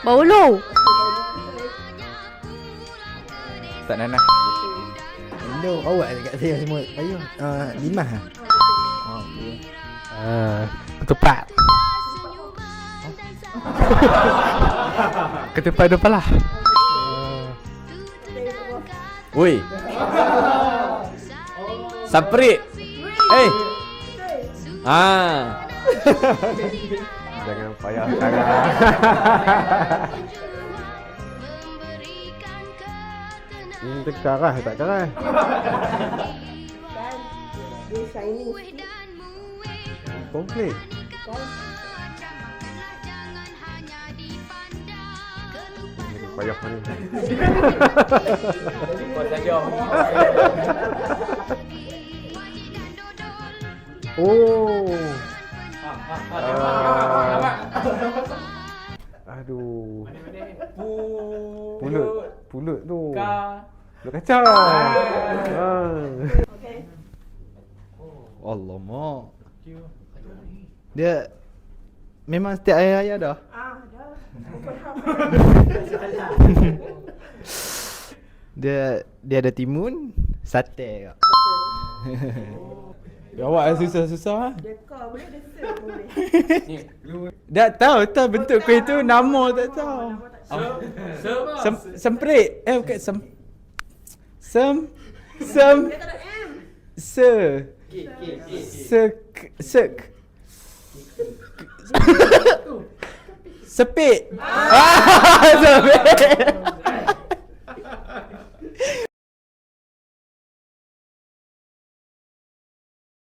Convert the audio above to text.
Baulu. Tak nanah. Indo awak dekat saya semua. Payung. Limas ah. Okey. Ketupat. Ketupat depan lah. Woi. Saprit. Jangan payah sangat. Terkarah tak karah. Dia shining. Komplain. Payah ni. Oh. Aduh. Pulut tu. Pulut kacang. Okay. Alamak. Dia memang setiap hari ada. Dah. Dia ada timun, sate kak. Awak susah-susah. Dekor boleh, dessert boleh. Dah tahu bentuk kuih tu nama tak tahu. Semprit. Bukan sem. Dia tak ada M. Sepit. Sepit.